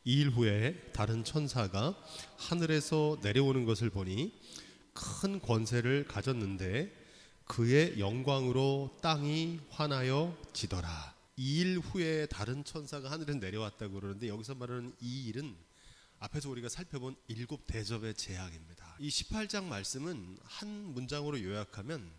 2일 후에 다른 천사가 하늘에서 내려오는 것을 보니 큰 권세를 가졌는데 그의 영광으로 땅이 환하여 지더라. 2일 후에 다른 천사가 하늘에서 내려왔다고 그러는데 여기서 말하는 이 일은 앞에서 우리가 살펴본 7 대접의 재앙입니다. 이 18장 말씀은 한 문장으로 요약하면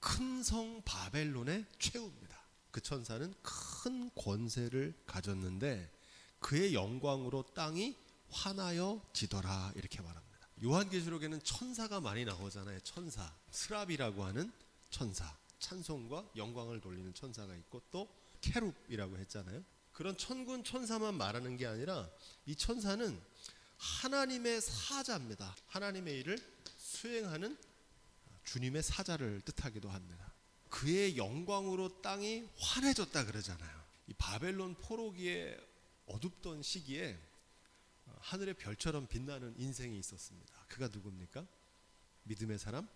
큰 성 바벨론의 최후입니다. 그 천사는 큰 권세를 가졌는데 그의 영광으로 땅이 환하여 지더라 이렇게 말합니다. 요한계시록에는 천사가 많이 나오잖아요. 천사, 스랍이라고 하는 천사, 찬송과 영광을 돌리는 천사가 있고 또 케룹이라고 했잖아요. 그런 천군 천사만 말하는 게 아니라 이 천사는 하나님의 사자입니다. 하나님의 일을 수행하는 주님의 사자를 뜻하기도 합니다. 그의 영광으로 땅이 환해졌다 그러잖아요. 이 바벨론 포로기에 어둡던 시기에 하늘의 별처럼 빛나는 인생이 있었습니다. 그가 누굽니까? 믿음의 사람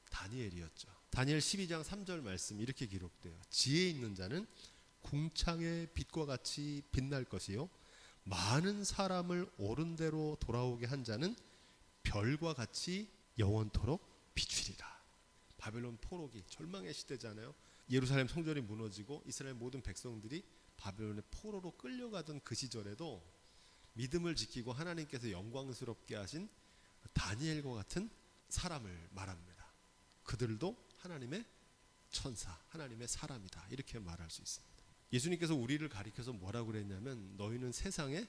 다니엘이었죠. 다니엘 12장 3절 말씀 이렇게 기록돼요. 지혜 있는 자는 궁창의 빛과 같이 빛날 것이요 많은 사람을 옳은 대로 돌아오게 한 자는 별과 같이 영원토록 비추리라. 바벨론 포로기 절망의 시대잖아요. 예루살렘 성전이 무너지고 이스라엘 모든 백성들이 바벨론의 포로로 끌려가던 그 시절에도 믿음을 지키고 하나님께서 영광스럽게 하신 다니엘과 같은 사람을 말합니다. 그들도 하나님의 천사, 하나님의 사람이다 이렇게 말할 수 있습니다. 예수님께서 우리를 가리켜서 뭐라고 그랬냐면 너희는 세상의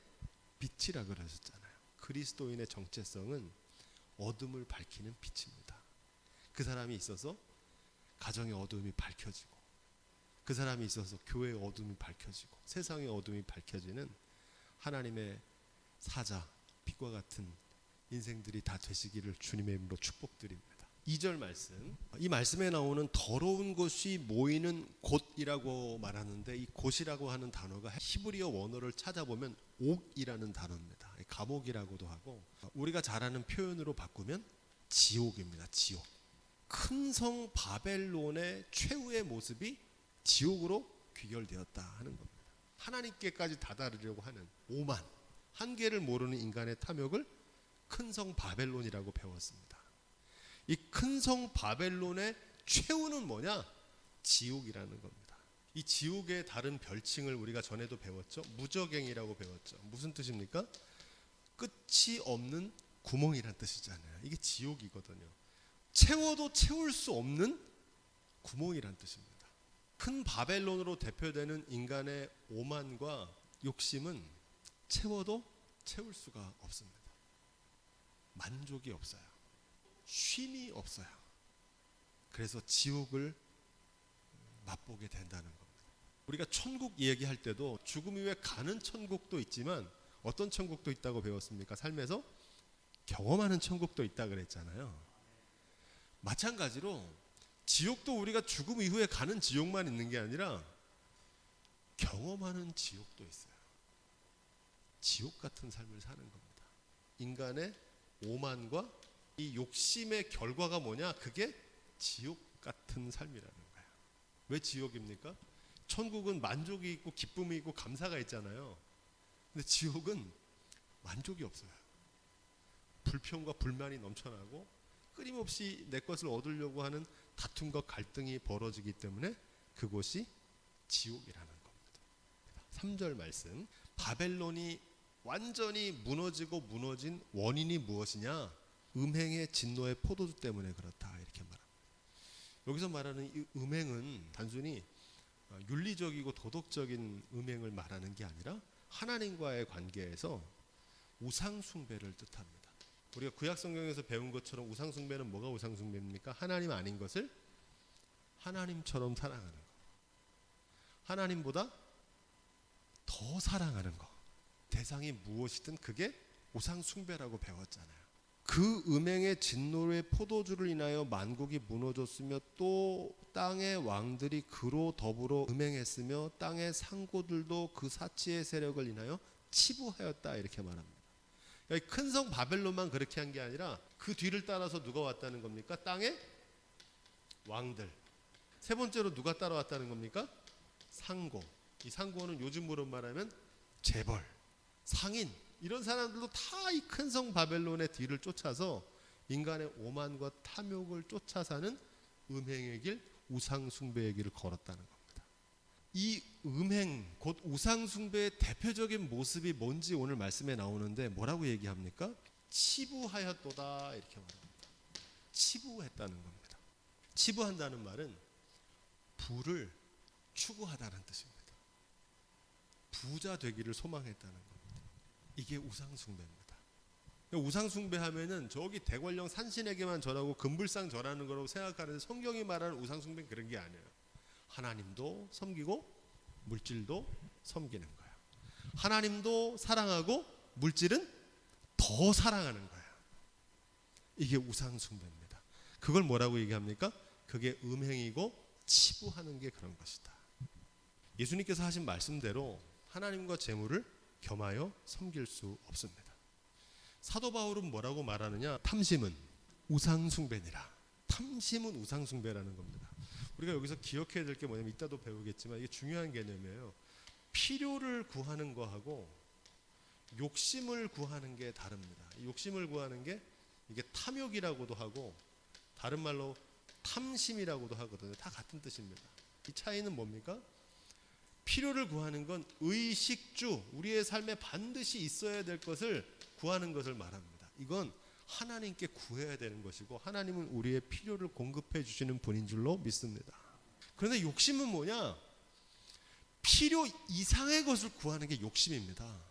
빛이라 그러셨잖아요. 그리스도인의 정체성은 어둠을 밝히는 빛입니다. 그 사람이 있어서 가정의 어둠이 밝혀지고 그 사람이 있어서 교회의 어둠이 밝혀지고 세상의 어둠이 밝혀지는 하나님의 사자, 빛과 같은 인생들이 다 되시기를 주님의 이름으로 축복드립니다. 2절 말씀, 이 말씀에 나오는 더러운 것이 모이는 곳이라고 말하는데 이 곳이라고 하는 단어가 히브리어 원어를 찾아보면 옥이라는 단어입니다. 감옥이라고도 하고 우리가 잘 아는 표현으로 바꾸면 지옥입니다. 지옥. 큰 성 바벨론의 최후의 모습이 지옥으로 귀결되었다 하는 겁니다. 하나님께까지 다다르려고 하는 오만, 한계를 모르는 인간의 탐욕을 큰 성 바벨론이라고 배웠습니다. 이 큰 성 바벨론의 최후는 뭐냐? 지옥이라는 겁니다. 이 지옥의 다른 별칭을 우리가 전에도 배웠죠. 무저갱이라고 배웠죠. 무슨 뜻입니까? 끝이 없는 구멍이란 뜻이잖아요. 이게 지옥이거든요. 채워도 채울 수 없는 구멍이란 뜻입니다. 큰 바벨론으로 대표되는 인간의 오만과 욕심은 채워도 채울 수가 없습니다. 만족이 없어요. 쉼이 없어요. 그래서 지옥을 맛보게 된다는 겁니다. 우리가 천국 얘기할 때도 죽음 이후에 가는 천국도 있지만 어떤 천국도 있다고 배웠습니까? 삶에서 경험하는 천국도 있다고 그랬잖아요. 마찬가지로 지옥도 우리가 죽음 이후에 가는 지옥만 있는 게 아니라 경험하는 지옥도 있어요. 지옥 같은 삶을 사는 겁니다. 인간의 오만과 이 욕심의 결과가 뭐냐? 그게 지옥 같은 삶이라는 거예요. 왜 지옥입니까? 천국은 만족이 있고 기쁨이 있고 감사가 있잖아요. 근데 지옥은 만족이 없어요. 불평과 불만이 넘쳐나고 끊임없이 내 것을 얻으려고 하는 다툼과 갈등이 벌어지기 때문에 그곳이 지옥이라는 겁니다. 3절 말씀, 바벨론이 완전히 무너지고 무너진 원인이 무엇이냐? 음행의 진노의 포도주 때문에 그렇다 이렇게 말합니다. 여기서 말하는 이 음행은 단순히 윤리적이고 도덕적인 음행을 말하는 게 아니라 하나님과의 관계에서 우상 숭배를 뜻합니다. 우리가 구약 성경에서 배운 것처럼 우상 숭배는 뭐가 우상 숭배입니까? 하나님 아닌 것을 하나님처럼 사랑하는 것. 하나님보다 더 사랑하는 것. 대상이 무엇이든 그게 우상 숭배라고 배웠잖아요. 그 음행의 진노의 포도주를 인하여 만국이 무너졌으며 또 땅의 왕들이 그로 더불어 음행했으며 땅의 상고들도 그 사치의 세력을 인하여 치부하였다 이렇게 말합니다. 큰 성 바벨론만 그렇게 한 게 아니라 그 뒤를 따라서 누가 왔다는 겁니까? 땅의 왕들. 세 번째로 누가 따라왔다는 겁니까? 상고. 이 상고는 요즘으로 말하면 재벌, 상인, 이런 사람들도 다 이 큰 성 바벨론의 뒤를 쫓아서 인간의 오만과 탐욕을 쫓아 사는 음행의 길, 우상 숭배의 길을 걸었다는 겁니다. 이 음행, 곧 우상 숭배의 대표적인 모습이 뭔지 오늘 말씀에 나오는데 뭐라고 얘기합니까? 치부하였도다 이렇게 말합니다. 치부했다는 겁니다. 치부한다는 말은 부를 추구하다는 뜻입니다. 부자 되기를 소망했다는 겁니다. 이게 우상 숭배입니다. 우상 숭배하면은 저기 대관령 산신에게만 절하고 금불상 절하는 거라고 생각하는데 성경이 말하는 우상 숭배는 그런 게 아니에요. 하나님도 섬기고 물질도 섬기는 거예요. 하나님도 사랑하고 물질은 더 사랑하는 거예요. 이게 우상 숭배입니다. 그걸 뭐라고 얘기합니까? 그게 음행이고 치부하는 게 그런 것이다. 예수님께서 하신 말씀대로 하나님과 재물을 겸하여 섬길 수 없습니다. 사도 바울은 뭐라고 말하느냐? 탐심은 우상 숭배니라. 탐심은 우상 숭배라는 겁니다. 우리가 여기서 기억해야 될 게 뭐냐면 이따도 배우겠지만 이게 중요한 개념이에요. 필요를 구하는 거하고 욕심을 구하는 게 다릅니다. 욕심을 구하는 게 이게 탐욕이라고도 하고 다른 말로 탐심이라고도 하거든요. 다 같은 뜻입니다. 이 차이는 뭡니까? 필요를 구하는 건 의식주, 우리의 삶에 반드시 있어야 될 것을 구하는 것을 말합니다. 이건 하나님께 구해야 되는 것이고 하나님은 우리의 필요를 공급해 주시는 분인 줄로 믿습니다. 그런데 욕심은 뭐냐? 필요 이상의 것을 구하는 게 욕심입니다.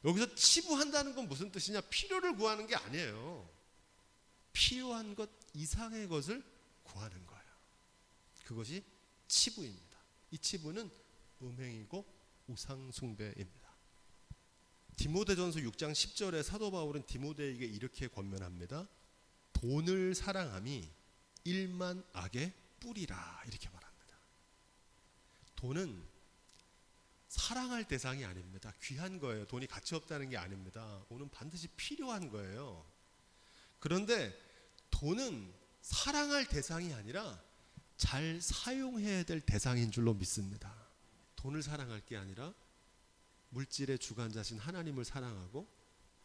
여기서 치부한다는 건 무슨 뜻이냐? 필요를 구하는 게 아니에요. 필요한 것 이상의 것을 구하는 거예요. 그것이 치부입니다. 이 치부는 음행이고 우상 숭배입니다. 디모데전서 6장 10절에 사도 바울은 디모데에게 이렇게 권면합니다. 돈을 사랑함이 일만 악의 뿌리라 이렇게 말합니다. 돈은 사랑할 대상이 아닙니다. 귀한 거예요. 돈이 가치 없다는 게 아닙니다. 돈은 반드시 필요한 거예요. 그런데 돈은 사랑할 대상이 아니라 잘 사용해야 될 대상인 줄로 믿습니다. 돈을 사랑할 게 아니라 물질의 주관자신 하나님을 사랑하고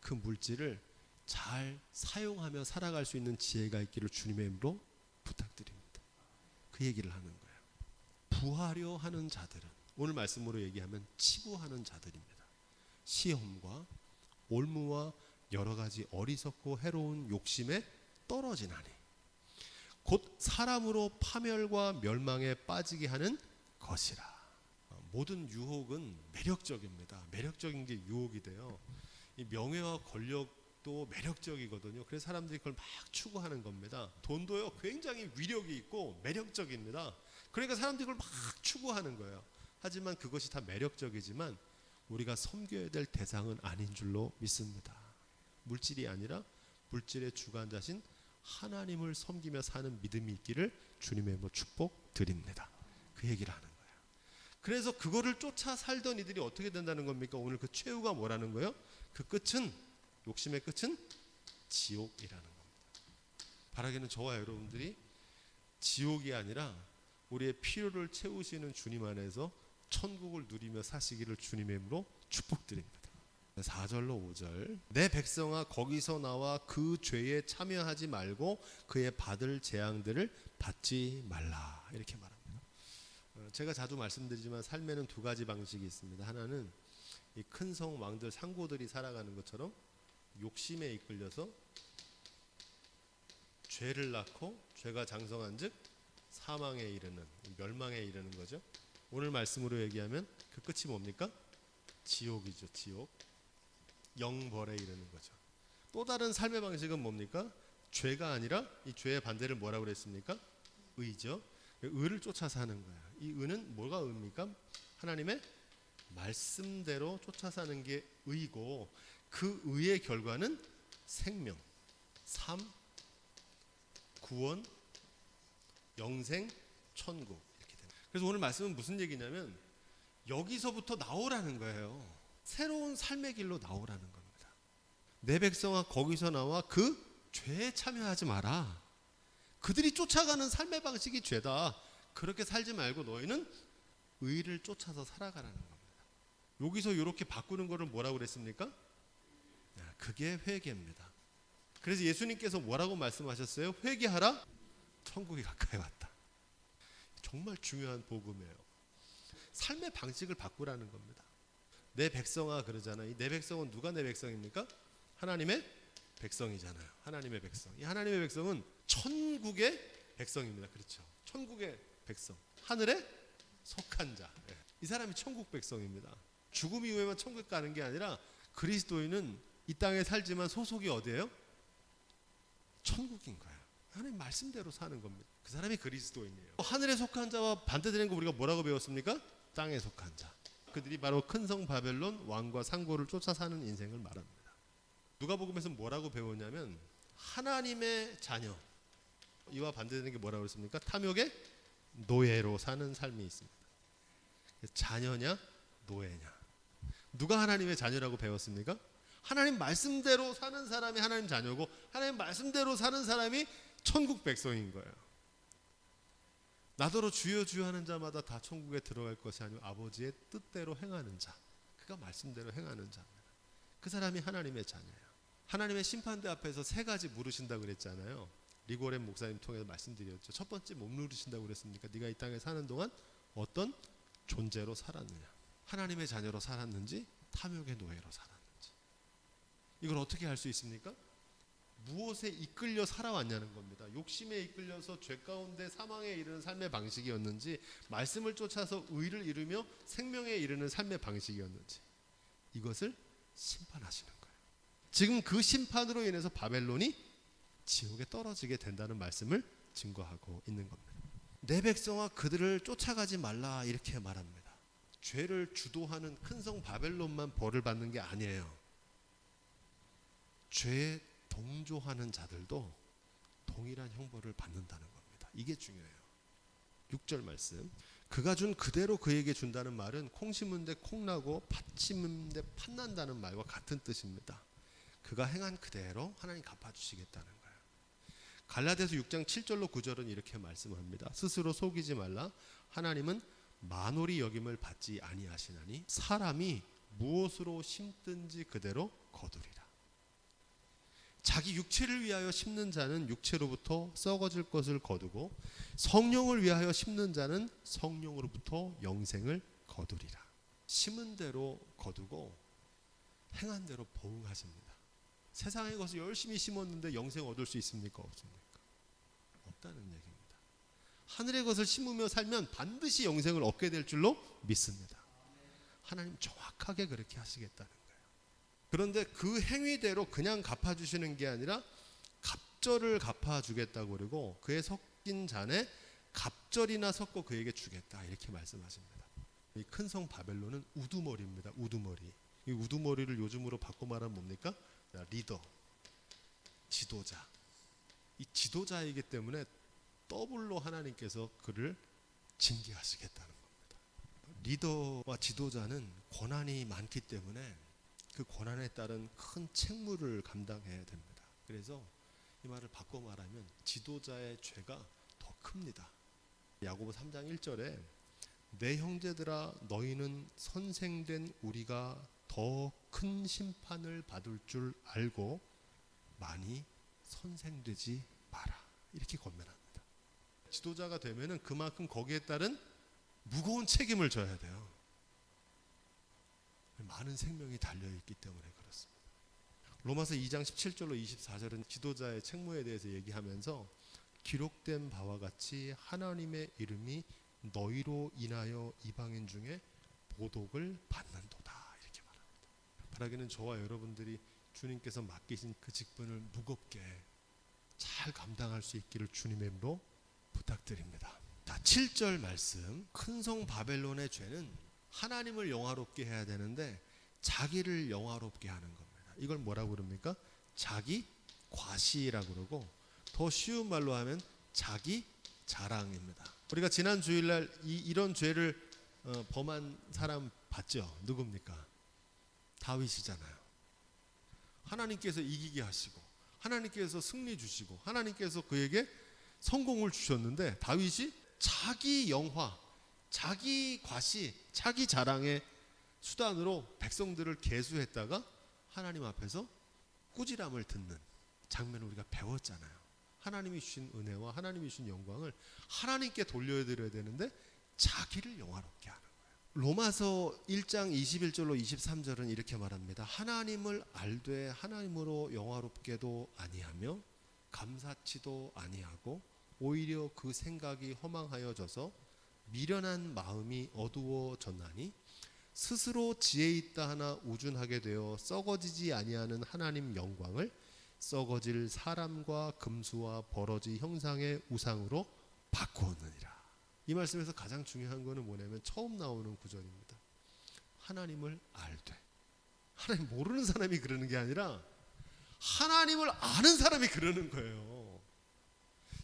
그 물질을 잘 사용하며 살아갈 수 있는 지혜가 있기를 주님의 이름으로 부탁드립니다. 그 얘기를 하는 거예요. 부하려 하는 자들은 오늘 말씀으로 얘기하면 치부하는 자들입니다. 시험과 올무와 여러 가지 어리석고 해로운 욕심에 떨어지나니 곧 사람으로 파멸과 멸망에 빠지게 하는 것이라. 모든 유혹은 매력적입니다. 매력적인 게 유혹이 돼요. 이 명예와 권력도 매력적이거든요. 그래서 사람들이 그걸 막 추구하는 겁니다. 돈도요 굉장히 위력이 있고 매력적입니다. 그러니까 사람들이 그걸 막 추구하는 거예요. 하지만 그것이 다 매력적이지만 우리가 섬겨야 될 대상은 아닌 줄로 믿습니다. 물질이 아니라 물질의 주관자신 하나님을 섬기며 사는 믿음이 있기를 주님의 이름으로 축복드립니다. 그 얘기를 하는 거예요. 그래서 그거를 쫓아 살던 이들이 어떻게 된다는 겁니까? 오늘 그 최후가 뭐라는 거예요? 그 끝은, 욕심의 끝은 지옥이라는 겁니다. 바라기는 저와 여러분들이 지옥이 아니라 우리의 필요를 채우시는 주님 안에서 천국을 누리며 사시기를 주님의 이름으로 축복드립니다. 4절로 5절 내 백성아 거기서 나와 그 죄에 참여하지 말고 그의 받을 재앙들을 받지 말라 이렇게 말합니다. 제가 자주 말씀드리지만 삶에는 두 가지 방식이 있습니다. 하나는 이 큰 성 왕들 상고들이 살아가는 것처럼 욕심에 이끌려서 죄를 낳고 죄가 장성한 즉 사망에 이르는 멸망에 이르는 거죠. 오늘 말씀으로 얘기하면 그 끝이 뭡니까? 지옥이죠. 지옥. 영벌에 이르는 거죠. 또 다른 삶의 방식은 뭡니까? 죄가 아니라 이 죄의 반대를 뭐라고 그랬습니까? 의죠. 의를 쫓아 사는 거야. 이 의는 뭐가 의입니까? 하나님의 말씀대로 쫓아 사는 게 의고 그 의의 결과는 생명, 삶, 구원, 영생, 천국 이렇게 됩니다. 그래서 오늘 말씀은 무슨 얘기냐면 여기서부터 나오라는 거예요. 새로운 삶의 길로 나오라는 겁니다. 내 백성아 거기서 나와 그 죄에 참여하지 마라. 그들이 쫓아가는 삶의 방식이 죄다. 그렇게 살지 말고 너희는 의를 쫓아서 살아가라는 겁니다. 여기서 이렇게 바꾸는 거를 뭐라고 그랬습니까? 그게 회개입니다. 그래서 예수님께서 뭐라고 말씀하셨어요? 회개하라, 천국이 가까이 왔다. 정말 중요한 복음이에요. 삶의 방식을 바꾸라는 겁니다. 내 백성아 그러잖아요. 내 백성은 누가 내 백성입니까? 하나님의 백성이잖아요. 하나님의 백성. 이 하나님의 백성은 천국의 백성입니다. 그렇죠? 천국의 백성. 하늘에 속한 자. 이 사람이 천국 백성입니다. 죽음 이후에만 천국 가는 게 아니라 그리스도인은 이 땅에 살지만 소속이 어디예요? 천국인 거예요. 하나님 말씀대로 사는 겁니다. 그 사람이 그리스도인이에요. 하늘에 속한 자와 반대되는 거 우리가 뭐라고 배웠습니까? 땅에 속한 자. 그들이 바로 큰 성 바벨론 왕과 상고를 쫓아 사는 인생을 말합니다. 누가복음에서 뭐라고 배웠냐면 하나님의 자녀, 이와 반대되는 게 뭐라고 그랬습니까? 탐욕의 노예로 사는 삶이 있습니다. 자녀냐 노예냐. 누가 하나님의 자녀라고 배웠습니까? 하나님 말씀대로 사는 사람이 하나님 자녀고 하나님 말씀대로 사는 사람이 천국 백성인 거예요. 나더러 주여 주여 하는 자마다 다 천국에 들어갈 것이 아니고 아버지의 뜻대로 행하는 자, 그가 말씀대로 행하는 자입니다. 그 사람이 하나님의 자녀예요. 하나님의 심판대 앞에서 세 가지 물으신다고 그랬잖아요. 리고렌 목사님 통해서 말씀드렸죠. 첫 번째 못 물으신다고 그랬습니까? 네가 이 땅에 사는 동안 어떤 존재로 살았느냐, 하나님의 자녀로 살았는지 탐욕의 노예로 살았는지. 이걸 어떻게 할 수 있습니까? 무엇에 이끌려 살아왔냐는 겁니다. 욕심에 이끌려서 죄 가운데 사망에 이르는 삶의 방식이었는지, 말씀을 쫓아서 의를 이루며 생명에 이르는 삶의 방식이었는지, 이것을 심판하시는 거예요. 지금 그 심판으로 인해서 바벨론이 지옥에 떨어지게 된다는 말씀을 증거하고 있는 겁니다. 내 백성아 그들을 쫓아가지 말라 이렇게 말합니다. 죄를 주도하는 큰 성 바벨론만 벌을 받는 게 아니에요. 죄에 동조하는 자들도 동일한 형벌을 받는다는 겁니다. 이게 중요해요. 6절 말씀. 그가 준 그대로 그에게 준다는 말은 콩 심은 데 콩 나고 팥 심은 데 팥 난다는 말과 같은 뜻입니다. 그가 행한 그대로 하나님 갚아주시겠다는 거예요. 갈라디아서 6장 7절로 9절은 이렇게 말씀합니다. 스스로 속이지 말라. 하나님은 만홀히 여김을 받지 아니하시나니 사람이 무엇으로 심든지 그대로 거두리라. 자기 육체를 위하여 심는 자는 육체로부터 썩어질 것을 거두고 성령을 위하여 심는 자는 성령으로부터 영생을 거두리라. 심은 대로 거두고 행한 대로 보응하십니다. 세상의 것을 열심히 심었는데 영생 얻을 수 있습니까? 없습니까? 없다는 얘기입니다. 하늘의 것을 심으며 살면 반드시 영생을 얻게 될 줄로 믿습니다. 하나님 정확하게 그렇게 하시겠다는 거예요. 그런데 그 행위대로 그냥 갚아주시는 게 아니라 갑절을 갚아주겠다고 그러고 그의 섞인 잔에 갑절이나 섞어 그에게 주겠다 이렇게 말씀하십니다. 이 큰 성 바벨론은 우두머리입니다. 우두머리. 이 우두머리를 요즘으로 바꿔 말하면 뭡니까? 리더, 지도자. 이 지도자이기 때문에 더블로 하나님께서 그를 징계하시겠다는 겁니다. 리더와 지도자는 권한이 많기 때문에 그 권한에 따른 큰 책무를 감당해야 됩니다. 그래서 이 말을 바꿔 말하면 지도자의 죄가 더 큽니다. 야고보 3장 1절에 내 형제들아 너희는 선생된 우리가 더 큰 심판을 받을 줄 알고 많이 선생되지 마라 이렇게 권면합니다. 지도자가 되면은 그만큼 거기에 따른 무거운 책임을 져야 돼요. 많은 생명이 달려있기 때문에 그렇습니다. 로마서 2장 17절로 24절은 지도자의 책무에 대해서 얘기하면서 기록된 바와 같이 하나님의 이름이 너희로 인하여 이방인 중에 보독을 받는도다 이렇게 말합니다. 바라기는 저와 여러분들이 주님께서 맡기신 그 직분을 무겁게 잘 감당할 수 있기를 주님의 이름으로 부탁드립니다. 자, 7절 말씀. 큰 성 바벨론의 죄는 하나님을 영화롭게 해야 되는데 자기를 영화롭게 하는 겁니다. 이걸 뭐라고 그럽니까? 자기 과시라고 그러고 더 쉬운 말로 하면 자기 자랑입니다. 우리가 지난 주일날 이런 죄를 범한 사람 봤죠? 누굽니까? 다윗이잖아요. 하나님께서 이기게 하시고 하나님께서 승리 주시고 하나님께서 그에게 성공을 주셨는데 다윗이 자기 영화, 자기 과시, 자기 자랑에 수단으로 백성들을 계수했다가 하나님 앞에서 꾸지람을 듣는 장면을 우리가 배웠잖아요. 하나님이 주신 은혜와 하나님이 주신 영광을 하나님께 돌려드려야 되는데 자기를 영화롭게 하는 거예요. 로마서 1장 21절로 23절은 이렇게 말합니다. 하나님을 알되 하나님으로 영화롭게도 아니하며 감사치도 아니하고 오히려 그 생각이 허망하여져서 미련한 마음이 어두워졌나니 스스로 지혜 있다 하나 우준하게 되어 썩어지지 아니하는 하나님 영광을 썩어질 사람과 금수와 버러지 형상의 우상으로 바꾸었느니라. 이 말씀에서 가장 중요한 것은 뭐냐면 처음 나오는 구절입니다. 하나님을 알되. 하나님 모르는 사람이 그러는 게 아니라 하나님을 아는 사람이 그러는 거예요.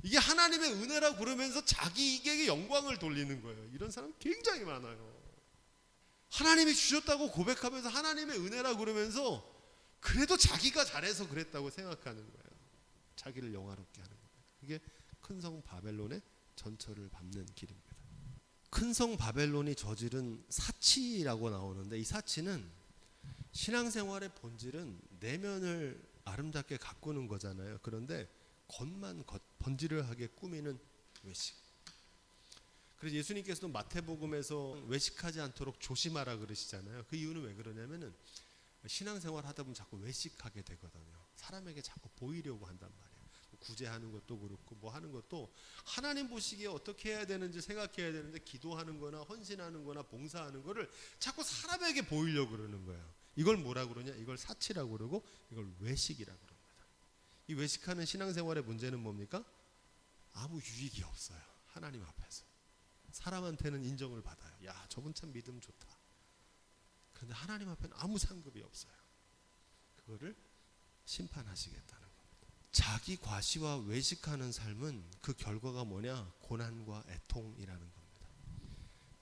이게 하나님의 은혜라고 그러면서 자기에게 영광을 돌리는 거예요. 이런 사람 굉장히 많아요. 하나님이 주셨다고 고백하면서 하나님의 은혜라고 그러면서 그래도 자기가 잘해서 그랬다고 생각하는 거예요. 자기를 영화롭게 하는 거예요. 이게 큰 성 바벨론의 전철을 밟는 길입니다. 큰 성 바벨론이 저지른 사치라고 나오는데 이 사치는 신앙생활의 본질은 내면을 아름답게 가꾸는 거잖아요. 그런데 겉만 번지르하게 꾸미는 외식. 그래서 예수님께서도 마태복음에서 외식하지 않도록 조심하라 그러시잖아요. 그 이유는 왜 그러냐면은 신앙생활 하다 보면 자꾸 외식하게 되거든요. 사람에게 자꾸 보이려고 한단 말이에요. 구제하는 것도 그렇고 뭐 하는 것도 하나님 보시기에 어떻게 해야 되는지 생각해야 되는데 기도하는 거나 헌신하는 거나 봉사하는 거를 자꾸 사람에게 보이려고 그러는 거예요. 이걸 뭐라고 그러냐? 이걸 사치라고 그러고 이걸 외식이라고 그럽니다. 이 외식하는 신앙생활의 문제는 뭡니까? 아무 유익이 없어요. 하나님 앞에서. 사람한테는 인정을 받아요. 야, 저분 참 믿음 좋다. 그런데 하나님 앞에는 아무 상급이 없어요. 그거를 심판하시겠다는 겁니다. 자기 과시와 외식하는 삶은 그 결과가 뭐냐? 고난과 애통이라는 겁니다.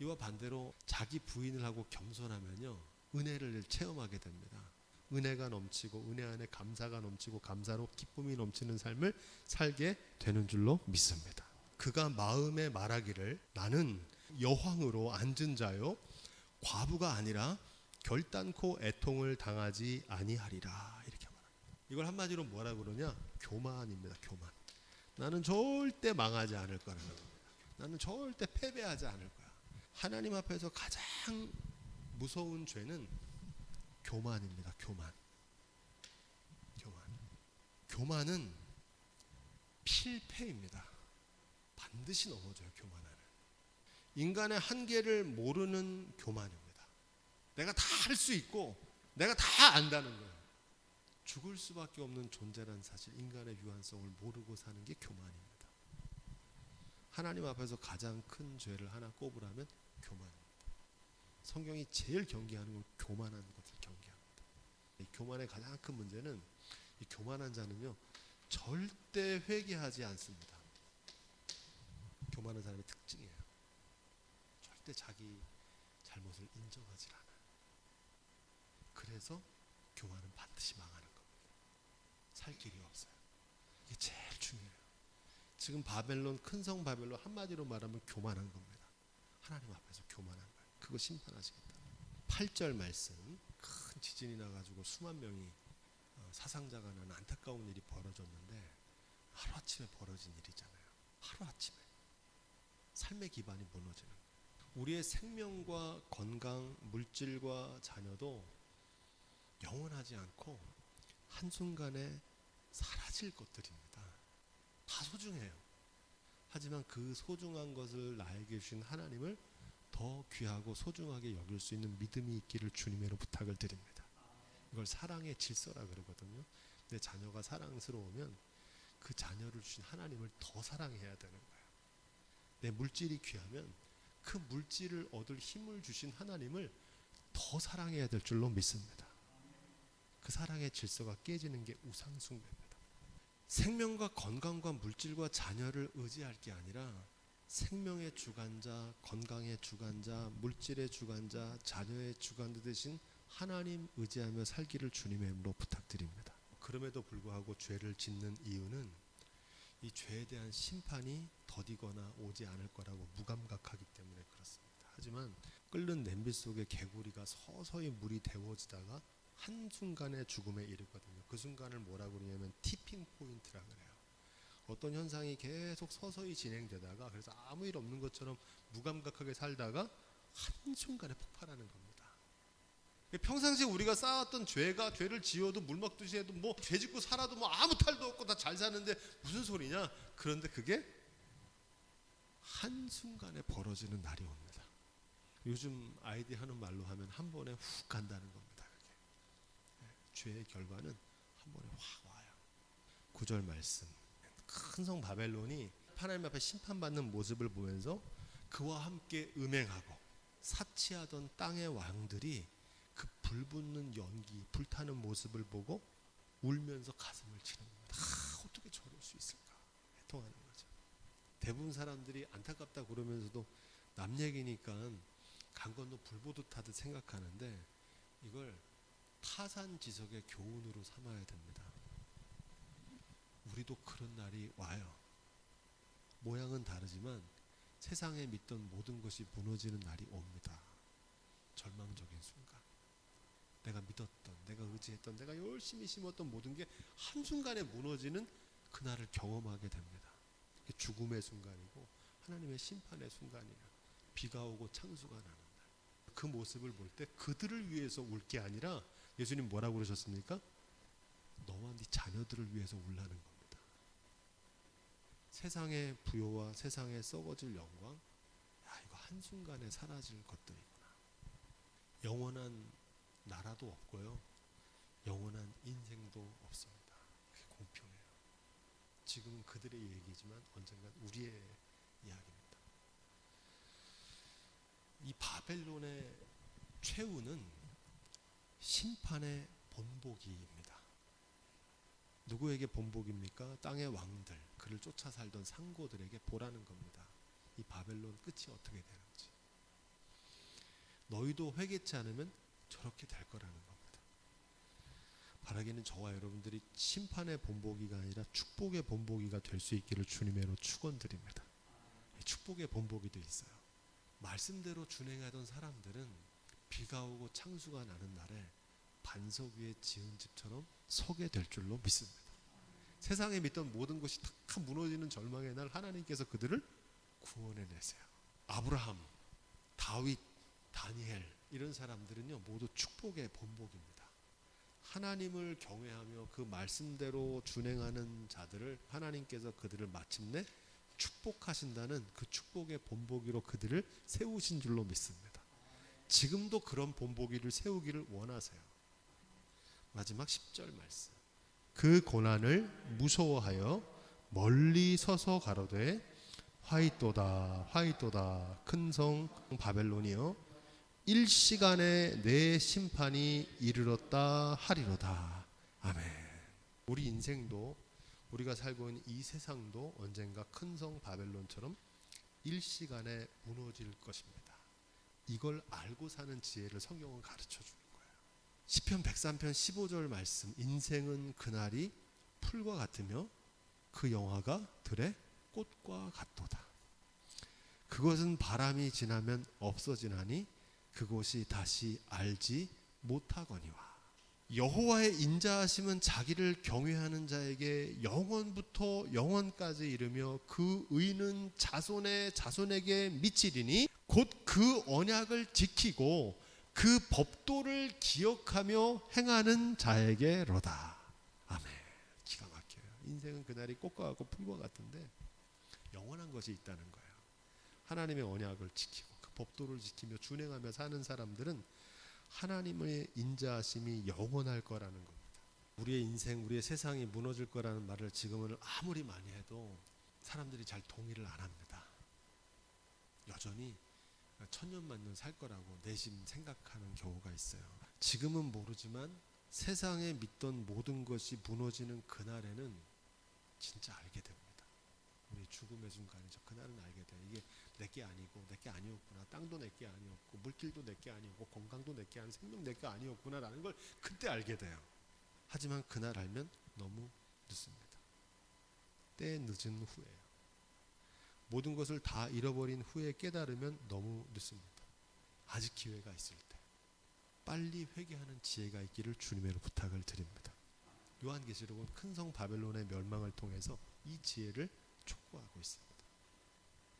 이와 반대로 자기 부인을 하고 겸손하면요, 은혜를 체험하게 됩니다. 은혜가 넘치고 은혜 안에 감사가 넘치고 감사로 기쁨이 넘치는 삶을 살게 되는 줄로 믿습니다. 그가 마음에 말하기를 나는 여황으로 앉은 자요 과부가 아니라 결단코 애통을 당하지 아니하리라 이렇게 말합니다. 이걸 한마디로 뭐라 그러냐? 교만입니다. 교만. 나는 절대 망하지 않을 거라는 겁니다. 나는 절대 패배하지 않을 거야. 하나님 앞에서 가장 무서운 죄는 교만입니다. 교만. 교만은 필패입니다. 반드시 넘어져요. 교만하는. 인간의 한계를 모르는 교만입니다. 내가 다 할 수 있고 내가 다 안다는 거예요. 죽을 수밖에 없는 존재라는 사실, 인간의 유한성을 모르고 사는 게 교만입니다. 하나님 앞에서 가장 큰 죄를 하나 꼽으라면 교만입니다. 성경이 제일 경계하는 건 교만한 것을 경계합니다. 이 교만의 가장 큰 문제는 이 교만한 자는요 절대 회개하지 않습니다. 교만한 사람의 특징이에요. 절대 자기 잘못을 인정하지 않아요. 그래서 교만은 반드시 망하는 겁니다. 살 길이 없어요. 이게 제일 중요해요. 지금 바벨론, 큰 성 바벨론 한마디로 말하면 교만한 겁니다. 하나님 앞에서 교만한 거예요. 그거 심판하시겠다. 8절 말씀, 큰 지진이 나가지고 수만 명이 사상자가 나는 안타까운 일이 벌어졌는데 하루아침에 벌어진 일이잖아요. 하루아침에 삶의 기반이 무너지는 거예요. 우리의 생명과 건강, 물질과 자녀도 영원하지 않고 한순간에 사라질 것들입니다. 다 소중해요. 하지만 그 소중한 것을 나에게 주신 하나님을 더 귀하고 소중하게 여길 수 있는 믿음이 있기를 주님으로 부탁을 드립니다. 이걸 사랑의 질서라 그러거든요. 내 자녀가 사랑스러우면 그 자녀를 주신 하나님을 더 사랑해야 되는 거예요. 내 물질이 귀하면 그 물질을 얻을 힘을 주신 하나님을 더 사랑해야 될 줄로 믿습니다. 그 사랑의 질서가 깨지는 게 우상숭배입니다. 생명과 건강과 물질과 자녀를 의지할 게 아니라 생명의 주관자, 건강의 주관자, 물질의 주관자, 자녀의 주관자 되신 하나님 의지하며 살기를 주님의 이름으로 부탁드립니다. 그럼에도 불구하고 죄를 짓는 이유는 이 죄에 대한 심판이 더디거나 오지 않을 거라고 무감각하기 때문에 그렇습니다. 하지만 끓는 냄비 속에 개구리가 서서히 물이 데워지다가 한순간에 죽음에 이르거든요. 그 순간을 뭐라고 그러냐면 티핑 포인트라 그래요. 어떤 현상이 계속 서서히 진행되다가 그래서 아무 일 없는 것처럼 무감각하게 살다가 한순간에 폭발하는 겁니다. 평상시에 우리가 쌓았던 죄를 지어도 물 먹듯이 해도 뭐 죄 짓고 살아도 뭐 아무 탈도 없고 다 잘 사는데 무슨 소리냐? 그런데 그게 한순간에 벌어지는 날이 옵니다. 요즘 아이들이 하는 말로 하면 한 번에 훅 간다는 겁니다. 그게. 죄의 결과는 한 번에 확 와요. 9절 말씀. 큰 성 바벨론이 하나님 앞에 심판받는 모습을 보면서 그와 함께 음행하고 사치하던 땅의 왕들이 그 불붙는 연기, 불타는 모습을 보고 울면서 가슴을 치는 겁니다. 어떻게 저럴 수 있을까? 해통하는 거죠. 대부분 사람들이 안타깝다 그러면서도 남 얘기니까 강 건너 불 보듯 하듯 생각하는데 이걸 타산지석의 교훈으로 삼아야 됩니다. 우리도 그런 날이 와요. 모양은 다르지만 세상에 믿던 모든 것이 무너지는 날이 옵니다. 절망적인 순간. 내가 믿었던, 내가 의지했던, 내가 열심히 심었던 모든 게 한순간에 무너지는 그날을 경험하게 됩니다. 죽음의 순간이고 하나님의 심판의 순간이에요. 비가 오고 창수가 나는 날. 그 모습을 볼 때 그들을 위해서 울 게 아니라 예수님 뭐라고 그러셨습니까? 너와 네 자녀들을 위해서 울라는 겁니다. 세상의 부요와 세상의 썩어질 영광, 이거 한순간에 사라질 것들이구나. 영원한 나라도 없고요, 영원한 인생도 없습니다. 그게 공평해요. 지금은 그들의 얘기지만 언젠가 우리의 이야기입니다. 이 바벨론의 최후는 심판의 본보기입니다. 누구에게 본보기입니까? 땅의 왕들, 그를 쫓아 살던 상고들에게 보라는 겁니다. 이 바벨론 끝이 어떻게 되는지. 너희도 회개치 않으면 저렇게 될 거라는 겁니다. 바라기는 저와 여러분들이 심판의 본보기가 아니라 축복의 본보기가 될 수 있기를 주님으로 축원드립니다. 축복의 본보기도 있어요. 말씀대로 준행하던 사람들은 비가 오고 창수가 나는 날에 반석 위에 지은 집처럼 서게 될 줄로 믿습니다. 세상에 믿던 모든 것이 다 무너지는 절망의 날 하나님께서 그들을 구원해내세요. 아브라함, 다윗, 다니엘 이런 사람들은요 모두 축복의 본보기입니다. 하나님을 경외하며 그 말씀대로 준행하는 자들을 하나님께서 그들을 마침내 축복하신다는 그 축복의 본보기로 그들을 세우신 줄로 믿습니다. 지금도 그런 본보기를 세우기를 원하세요. 마지막 10절 말씀. 그 고난을 무서워하여 멀리 서서 가로되 화이또다 화이또다 큰 성 바벨론이여 일시간에 내 심판이 이르렀다 하리로다. 아멘. 우리 인생도 우리가 살고 있는 이 세상도 언젠가 큰 성 바벨론처럼 일시간에 무너질 것입니다. 이걸 알고 사는 지혜를 성경은 가르쳐 주는 거예요. 시편 103편 15절 말씀. 인생은 그날이 풀과 같으며 그 영화가 들의 꽃과 같도다. 그것은 바람이 지나면 없어지나니 그곳이 다시 알지 못하거니와. 여호와의 인자하심은 자기를 경외하는 자에게 영원부터 영원까지 이르며 그 의는 자손의 자손에게 미치리니 곧 그 언약을 지키고 그 법도를 기억하며 행하는 자에게로다. 아멘. 기가 막혀요. 인생은 그날이 꽃과 같고 풀과 같은데 영원한 것이 있다는 거예요. 하나님의 언약을 지키고 그 법도를 지키며 준행하며 사는 사람들은 하나님의 인자하심이 영원할 거라는 겁니다. 우리의 인생, 우리의 세상이 무너질 거라는 말을 지금은 아무리 많이 해도 사람들이 잘 동의를 안 합니다. 여전히 천년만년 살 거라고 내심 생각하는 경우가 있어요. 지금은 모르지만 세상에 믿던 모든 것이 무너지는 그날에는 진짜 알게 됩니다. 우리 죽음의 순간이죠. 그날은 알게 돼요. 이게 내게 아니고 내게 아니었구나. 땅도 내게 아니었고 물길도 내게 아니었고 건강도 내게 아닌 생명 내게 아니었구나라는 걸 그때 알게 돼요. 하지만 그날 알면 너무 늦습니다. 때 늦은 후에요. 모든 것을 다 잃어버린 후에 깨달으면 너무 늦습니다. 아직 기회가 있을 때 빨리 회개하는 지혜가 있기를 주님으로 부탁을 드립니다. 요한계시록은 큰 성 바벨론의 멸망을 통해서 이 지혜를 촉구하고 있습니다.